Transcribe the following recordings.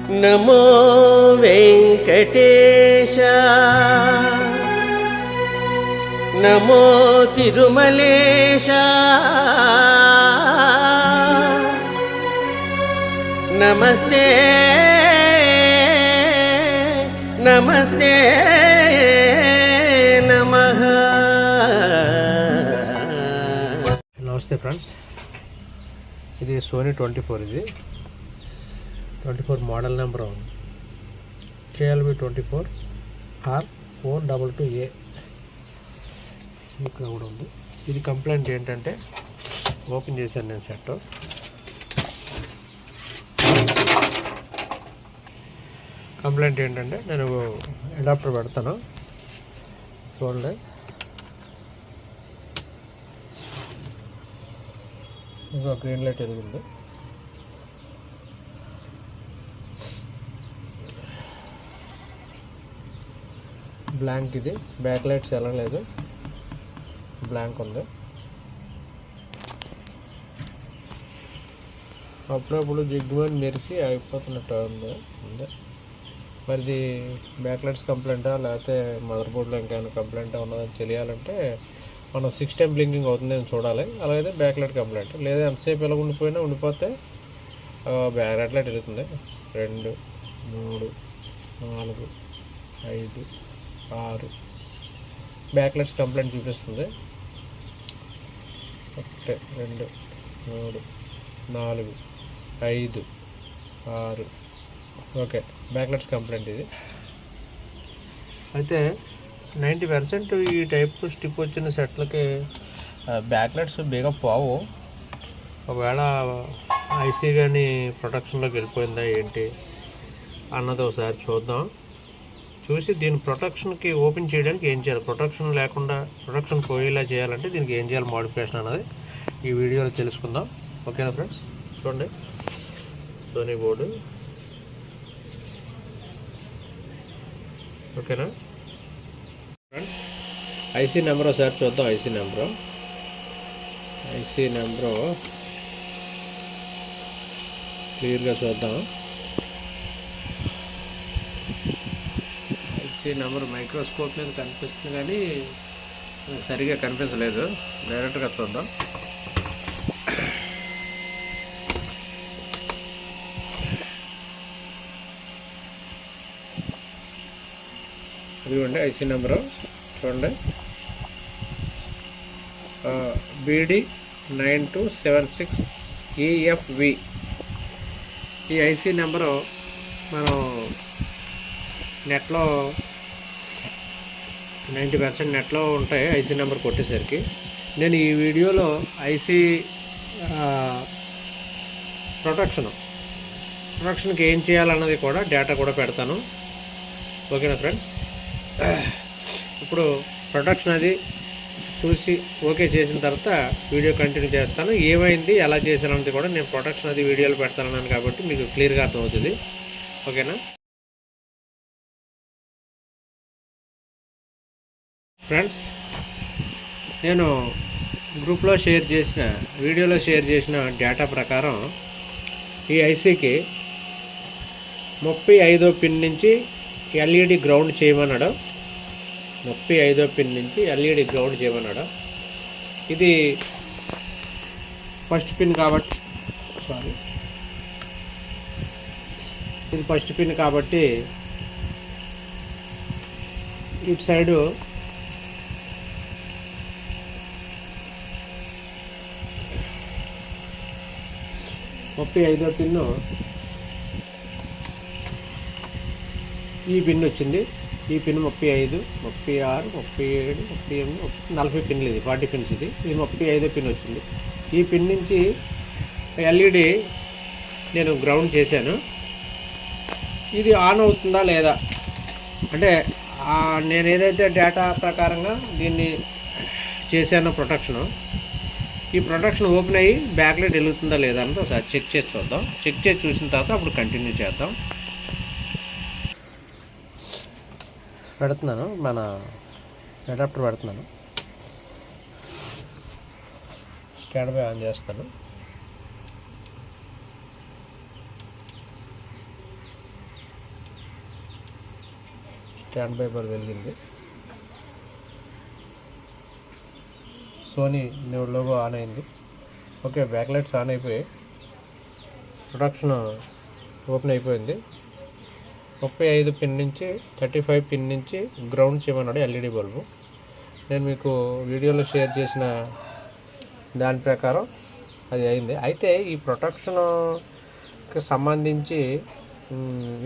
నమో వెంకటేశ నమో తిరుమలేశ నమస్తే నమస్తే నమః. నమస్తే ఫ్రెండ్స్, ఇది సోనీ 24. ఇది 24 మోడల్ నెంబర్ KLV 24 R422A ఇక్కడ కూడా ఉంది. ఇది కంప్లైంట్ ఏంటంటే, ఓపెన్ చేశాను నేను సెట్. కంప్లైంట్ ఏంటంటే, నేను అడాప్టర్ పెడతాను చూడండి. ఇంకా గ్రీన్ లైట్ వెలిగింది. బ్లాంక్, ఇది బ్యాక్ లైట్స్ వెళ్ళలేదు, బ్లాంక్ ఉంది. అప్పుడప్పుడు జిగ్గుమని మెరిసి అయిపోతున్నట్టు ఉంది. మరిది బ్యాక్ లైట్స్ కంప్లైంటా లేకపోతే మదర్ బోర్డ్లో ఇంకేమైనా కంప్లైంట్ ఉన్నదని తెలియాలంటే మనం 6 టైం బ్లింకింగ్ అవుతుందని చూడాలి. అలాగే బ్యాక్ లైట్ కంప్లైంట్, లేదా ఎంతసేపు ఎలా ఉండిపోతే బ్యాక్ లైట్ లైట్ వెళ్తుంది. 2, 3, 4, 5, 6 బ్యాక్ లైట్స్ కంప్లైంట్ చూపిస్తుంది. 1, 2, 3, 4, 5, 6 ఓకే, బ్యాక్ లైట్స్ కంప్లైంట్ ఇది. అయితే 90% ఈ టైప్ స్టిప్ వచ్చిన సెట్లకి బ్యాక్ లైట్స్ బేగా పోవు. ఒకవేళ ఐసీ కానీ ప్రొటెక్షన్లోకి వెళ్ళిపోయిందా ఏంటి అన్నది ఒకసారి చూద్దాం. చూసి దీని ప్రొటెక్షన్కి ఓపెన్ చేయడానికి ఏం చేయాలి, ప్రొటెక్షన్ లేకుండా ప్రొటెక్షన్ పోయేలా చేయాలంటే దీనికి ఏం చేయాలి మోడిఫికేషన్ అన్నది ఈ వీడియోలో తెలుసుకుందాం. ఓకేనా ఫ్రెండ్స్, చూడండి. సోనీ బోర్డు ఓకేనా ఫ్రెండ్స్. ఐసీ నెంబర్ ఒకసారి చూద్దాం. ఐసీ నెంబరు క్లియర్గా చూద్దాం. ఐసీ నెంబర్ మైక్రోస్కోప్ మీద కనిపిస్తుంది కానీ సరిగా కనిపించలేదు. డైరెక్ట్గా చూద్దాం. ఇదిగోండి ఐసీ నెంబరు చూడండి, BD9276EFV. ఈ ఐసీ నెంబరు మనం నెట్లో 90% నెట్లో ఉంటాయి ఐసీ నెంబర్ కొట్టేసరికి. నేను ఈ వీడియోలో ఐసీ ప్రొటెక్షన్కి ఏం చేయాలన్నది కూడా డేటా కూడా పెడతాను. ఓకేనా ఫ్రెండ్స్. ఇప్పుడు ప్రొటెక్షన్ అది చూసి ఓకే చేసిన తర్వాత వీడియో కంటిన్యూ చేస్తాను. ఏమైంది ఎలా చేశానన్నది కూడా నేను ప్రొటెక్షన్ అది వీడియోలో పెడతానన్నాను కాబట్టి మీకు క్లియర్గా అర్థమవుతుంది. ఓకేనా ఫ్రెండ్స్, నేను గ్రూప్లో వీడియోలో షేర్ చేసిన డేటా ప్రకారం ఈ ఐసీకి 35వ పిన్ నుంచి ఎల్ఈడి గ్రౌండ్ చేయమన్నాడు. 35వ పిన్ నుంచి ఎల్ఈడి గ్రౌండ్ చేయమన్నాడు. ఇది ఫస్ట్ పిన్ కాబట్టి ఇటు సైడు 35వ పిన్ను ఈ పిన్ వచ్చింది. ఈ పిన్ 35, 36, 37, 38, 40 పిన్లు. ఇది 40 పిన్స్. ఇది 35వ పిన్ వచ్చింది. ఈ పిన్ నుంచి ఎల్ఈడి నేను గ్రౌండ్ చేశాను. ఇది ఆన్ అవుతుందా లేదా అంటే నేను ఏదైతే డేటా ప్రకారంగా దీన్ని చేశానో ఈ ప్రొటెక్షన్ ఓపెన్ అయ్యి బ్యాక్ లైట్ వెలుగుతుందా లేదా అన్నది ఒకసారి చెక్ చేసి చూద్దాం. చెక్ చేసి చూసిన తర్వాత అప్పుడు కంటిన్యూ చేద్దాం. పెడుతున్నాను, మన అడాప్టర్ పెడుతున్నాను. స్టాండ్ బై ఆన్ చేస్తాను. స్టాండ్ బై బార్ వెలిగింది. సోనీ లోగో ఆన్ అయింది. ఓకే, బ్యాక్ లైట్స్ ఆన్ అయిపోయి ప్రొడక్షన్ ఓపెన్ అయిపోయింది. 35 పిన్ నుంచి 35 పిన్ నుంచి గ్రౌండ్ చేయమన్నాడు ఎల్ఈడి బల్బు. నేను మీకు వీడియోలో షేర్ చేసిన దాని ప్రకారం అది అయింది. అయితే ఈ ప్రొటెక్షన్కి సంబంధించి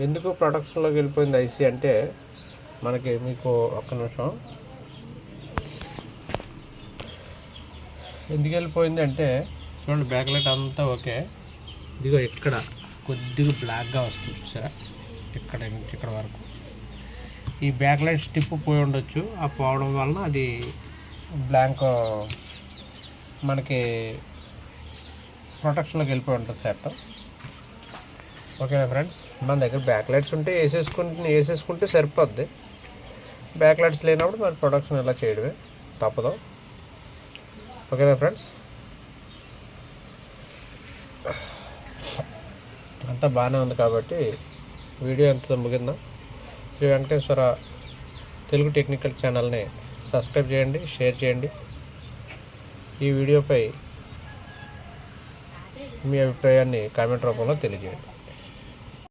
ఎందుకు ప్రొటెక్షన్లోకి వెళ్ళిపోయింది ఐసీ అంటే మనకి మీకు ఒక్క నిమిషం ఎందుకు వెళ్ళిపోయింది అంటే చూడండి, బ్యాక్ లైట్ అంతా ఓకే. ఇదిగో ఇక్కడ కొద్దిగా బ్లాక్గా వస్తుంది చూసారా, ఇక్కడ నుంచి ఇక్కడ వరకు ఈ బ్యాక్ లైట్ స్టిప్ పోయి ఉండొచ్చు. ఆ పోవడం వలన అది బ్లాంక్ మనకి ప్రొటెక్షన్లోకి వెళ్ళిపోయి ఉంటుంది సెట్. ఓకేనా ఫ్రెండ్స్, మన దగ్గర బ్యాక్ లైట్స్ ఉంటే వేసేసుకుంటే సరిపోద్ది. బ్యాక్ లైట్స్ లేనప్పుడు మరి ప్రొడక్షన్ ఎలా చేయడమే తప్పదు. ఓకేనా ఫ్రెండ్స్, అంతా బాగానే ఉంది కాబట్టి వీడియో ఎంత ముగిందా. శ్రీ వెంకటేశ్వర తెలుగు టెక్నికల్ ఛానల్ని సబ్స్క్రైబ్ చేయండి, షేర్ చేయండి. ఈ వీడియోపై మీ అభిప్రాయాన్ని కామెంట్ రూపంలో తెలియజేయండి.